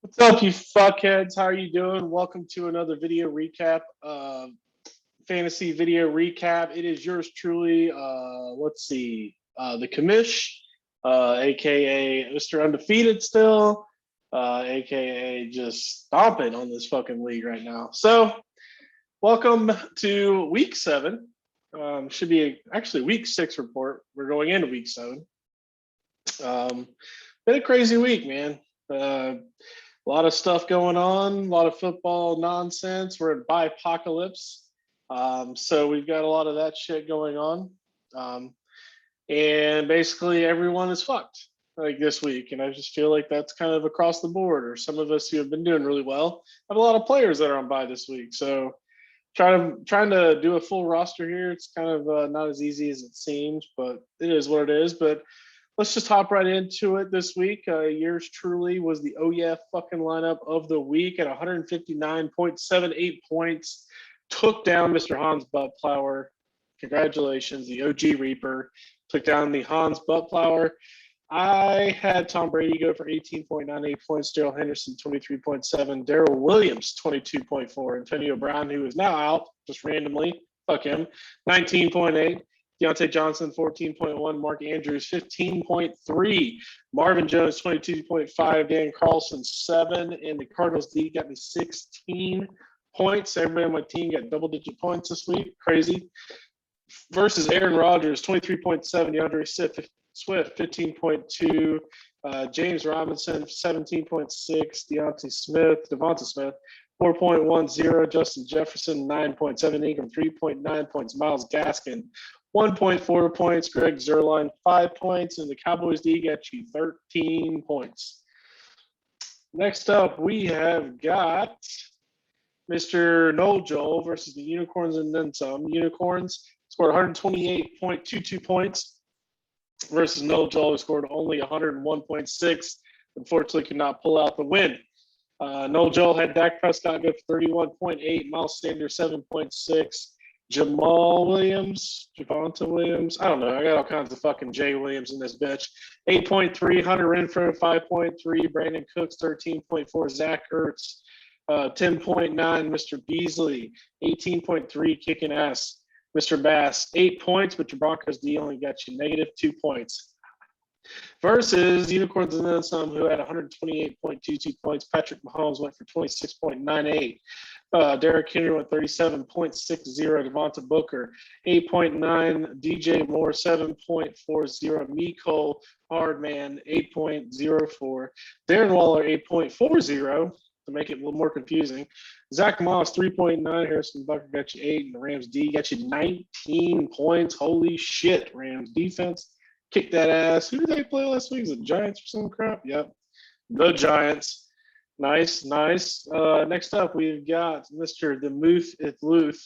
What's up, you fuckheads? How are you doing? Welcome to another video recap, fantasy video recap. It is yours truly. Let's see, the commish, aka Mr. Undefeated still, aka just stomping on this fucking league right now. So, welcome to week 7. Should be actually week 6 report. We're going into week 7. Um, Been a crazy week, man. A lot of stuff going on, a lot of football nonsense. We're in apocalypse. So we've got a lot of that shit going on. Um, and basically everyone is fucked like this week. And I just feel like that's kind of across the board, or some of us who have been doing really well have a lot of players that are on bye this week. So trying to do a full roster here. It's kind of not as easy as it seems, but it is what it is. But let's just hop right into it this week. Yours truly was the oh yeah fucking lineup of the week at 159.78 points. Took down Mr. Hans Buttplower. Congratulations, the OG Reaper. Took down the Hans Buttplower. I had Tom Brady go for 18.98 points, Darrell Henderson 23.7, Darrell Williams 22.4, Antonio Brown, who is now out just randomly, fuck him, 19.8, Deontay Johnson 14.1, Mark Andrews 15.3, Marvin Jones 22.5, Dan Carlson 7, and the Cardinals D got me 16 points. Everybody on my team got double-digit points this week. Crazy. Versus Aaron Rodgers 23.7, DeAndre Swift 15.2, James Robinson 17.6, Devonta Smith 4.10, Justin Jefferson 9.7, Ingram 3.9 points, Miles Gaskin 1.4 points, Greg Zerline 5 points, and the Cowboys D got you 13 points. Next up, we have got Mr. Noel Joel versus the Unicorns and then some. Unicorns scored 128.22 points versus Noel Joel, who scored only 101.6. Unfortunately, could not pull out the win. Noel Joel had Dak Prescott go for 31.8, Miles Sanders 7.6, Javonte Williams. I don't know. I got all kinds of fucking Jay Williams in this bitch. 8.3, Hunter Renfrow 5.3, Brandon Cooks 13.4, Zach Ertz 10.9, Mr. Beasley 18.3, kicking ass. Mr. Bass, 8 points, but your Broncos D only got you negative 2 points. Versus Unicorns and then some, who had 128.22 points. Patrick Mahomes went for 26.98. Derrick Henry went 37.60. Devonta Booker, 8.9. DJ Moore, 7.40. Miko Hardman, 8.04. Darren Waller, 8.40. To make it a little more confusing. Zach Moss, 3.9. Harrison Butker got you 8. And the Rams D got you 19 points. Holy shit, Rams defense. Kick that ass. Who did they play last week? Is it Giants or some crap? Yep. The Giants. Nice. Next up, we've got Mr. The Muth Luth.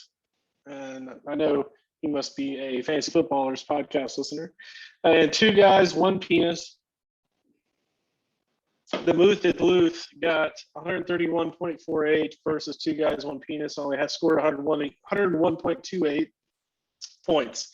And I know he must be a Fantasy Footballers podcast listener. And 2 guys, 1 penis. The Muth Luth got 131.48 versus 2 guys, 1 penis. Only had scored 101.28 points.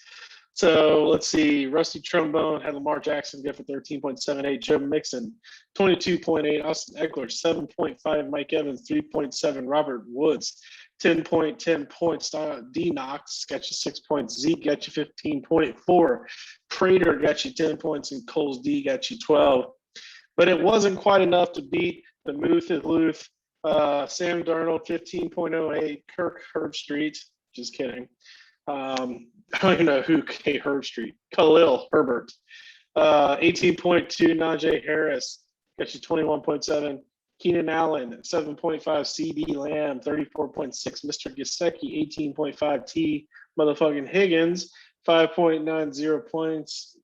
So let's see. Rusty Trombone had Lamar Jackson go for 13.78. Joe Mixon, 22.8. Austin Eckler, 7.5. Mike Evans, 3.7. Robert Woods, 10.10 points. D Knox got you 6 points. Zeke got you 15.4. Prater got you 10 points. And Coles D got you 12. But it wasn't quite enough to beat the Muth Luth. Sam Darnold, 15.08. Kirk Herbstreit, just kidding. I don't even know who K. Herbstreit. Khalil Herbert. 18.2. Najee Harris got you 21.7. Keenan Allen, 7.5. CD Lamb, 34.6. Mr. Gesicki, 18.5. T. Motherfucking Higgins, 5.90 points.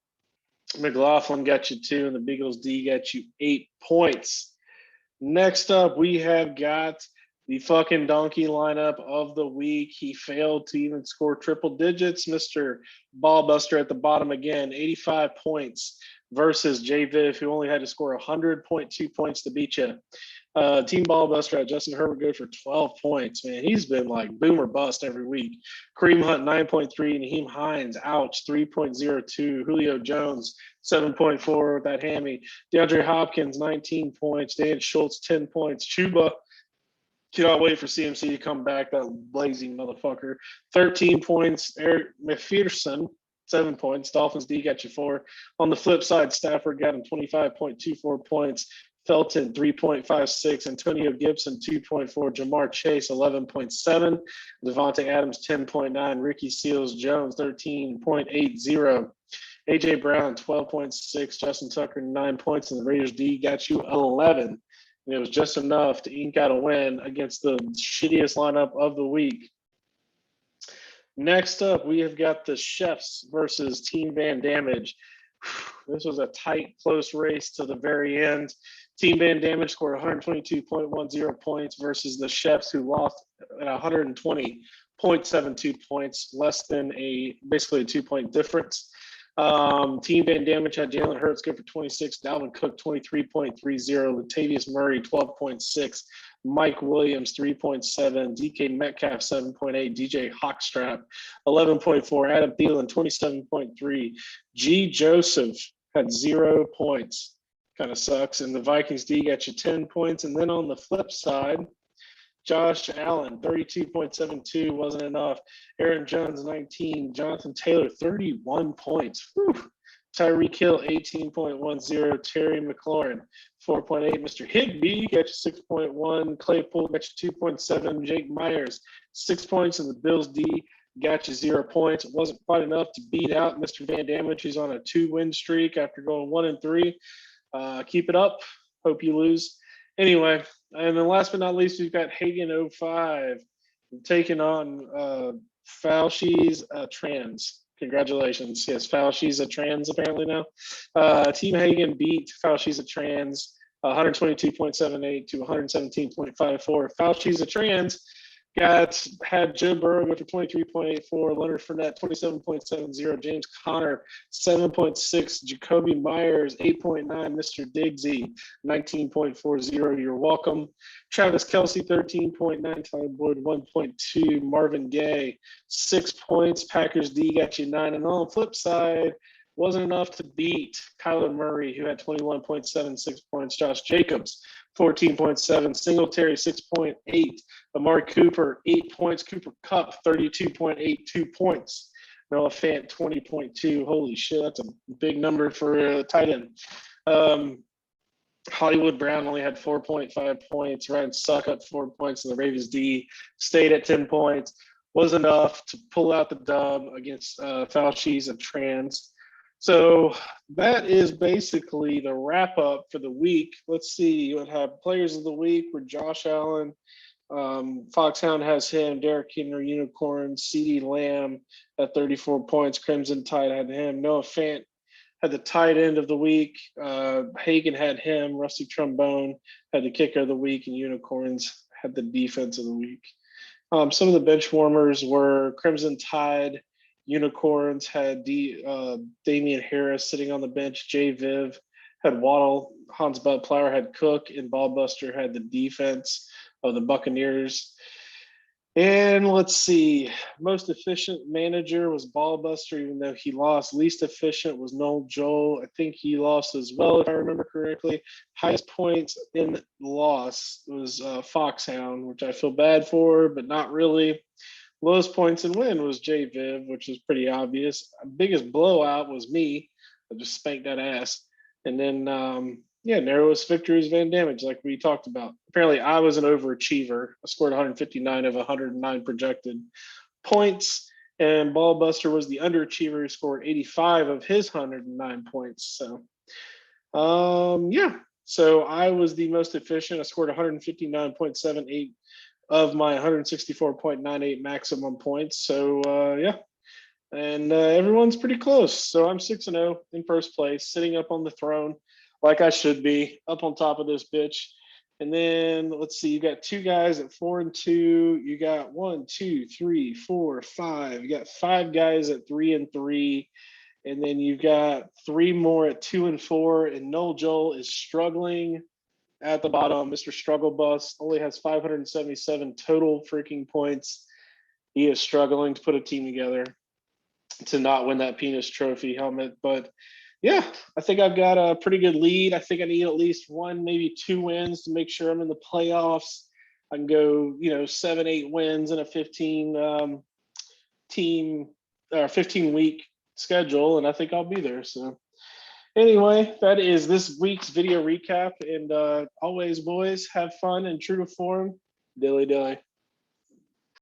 McLaughlin got you 2, and the Beagles D got you 8 points. Next up, we have got the fucking donkey lineup of the week. He failed to even score triple digits. Mr. Ballbuster at the bottom again, 85 points. versus Jay Viv, who only had to score 100.2 points to beat you. Team Ballbuster had Justin Herbert go for 12 points. Man, he's been like boom or bust every week. Kareem Hunt, 9.3. Naheem Hines, ouch, 3.02. Julio Jones, 7.4 with that hammy. DeAndre Hopkins, 19 points. Dan Schultz, 10 points. Chuba, cannot wait for CMC to come back, that lazy motherfucker. 13 points. Eric McPherson, 7 points. Dolphins D got you 4. On the flip side, Stafford got him 25.24 points. Felton, 3.56. Antonio Gibson, 2.4. Jamar Chase, 11.7. Devontae Adams, 10.9. Ricky Seals-Jones, 13.80. A.J. Brown, 12.6. Justin Tucker, 9 points. And the Raiders D got you 11. And it was just enough to ink out a win against the shittiest lineup of the week. Next up, we have got the Chefs versus Team Van Damage. This was a tight, close race to the very end. Team Van Damage scored 122.10 points versus the Chefs, who lost at 120.72 points, less than basically a 2-point difference. Team Van Damage had Jalen Hurts go for 26, Dalvin Cook 23.30, Latavius Murray 12.6, Mike Williams 3.7, DK Metcalf 7.8, DJ Hawkstrap 11.4, Adam Thielen 27.3, G Joseph had 0 points. Kind of sucks. And the Vikings D got you 10 points. And then on the flip side, Josh Allen, 32.72 wasn't enough. Aaron Jones, 19. Jonathan Taylor, 31 points. Whew. Tyreek Hill, 18.10. Terry McLaurin, 4.8. Mr. Higbee got you 6.1. Claypool got you 2.7. Jake Myers, 6 points. And the Bills D got you 0 points. It wasn't quite enough to beat out Mr. Van Damage. He's on a 2-win streak after going 1-3. Keep it up. Hope you lose. Anyway, and then last but not least, we've got Hagen 05 taking on Fauci's trans. Congratulations. Yes, Fauci's a trans apparently now. Team Hagen beat Fauci's a trans 122.78 to 117.54. Fauci's a trans had Joe Burrow go for 23.84, Leonard Fournette 27.70, James Conner 7.6, Jacoby Myers 8.9, Mr. Diggsy 19.40. You're welcome. Travis Kelce 13.9, Tyler Boyd 1.2, Marvin Gaye 6 points. Packers D got you 9. And on the flip side, wasn't enough to beat Kyler Murray, who had 21.76 points. Josh Jacobs 14.7, Singletary 6.8, Amari Cooper 8 points, Cooper Kupp 32.82 points, Noah Fant 20.2. Holy shit, that's a big number for a tight end. Hollywood Brown only had 4.5 points. Ryan Suckup 4 points, and the Ravens D stayed at 10 points. Was enough to pull out the dub against Fauci's and Trans. So that is basically the wrap up for the week. Let's see. You would have players of the week with Josh Allen. Foxhound has him. Derrick Henry, Unicorn, CeeDee Lamb at 34 points. Crimson Tide had him. Noah Fant had the tight end of the week. Hagen had him. Rusty Trombone had the kicker of the week. And Unicorns had the defense of the week. Some of the bench warmers were Crimson Tide. Unicorns had Damian Harris sitting on the bench. Jay Viv had Waddle. Hans Butler had Cook. And Ballbuster had the defense of the Buccaneers. And let's see. Most efficient manager was Ballbuster, even though he lost. Least efficient was Noel Joel. I think he lost as well, if I remember correctly. Highest points in the loss was Foxhound, which I feel bad for, but not really. Lowest points in win was Jay Viv, which is pretty obvious. Biggest blowout was me. I just spanked that ass. And then, narrowest victories Van Damage, like we talked about. Apparently, I was an overachiever. I scored 159 of 109 projected points. And Ballbuster was the underachiever who scored 85 of his 109 points. So, So I was the most efficient. I scored 159.78 of my 164.98 maximum points. So, And everyone's pretty close. So I'm 6-0 in first place, sitting up on the throne like I should be, up on top of this bitch. And then let's see, you got 2 guys at 4-2. You got 1, 2, 3, 4, 5. You got 5 guys at 3-3. And then you've got 3 more at 2 and 4. And Noel Joel is struggling at the bottom. Mr. Struggle Bus only has 577 total freaking points. He is struggling to put a team together to not win that penis trophy helmet. But yeah, I think I've got a pretty good lead. I think I need at least 1, maybe 2 wins to make sure I'm in the playoffs. I can go, 7, 8 wins in a 15 team or 15 week schedule, and I think I'll be there. So anyway, that is this week's video recap. And always, boys, have fun and true to form, dilly dilly.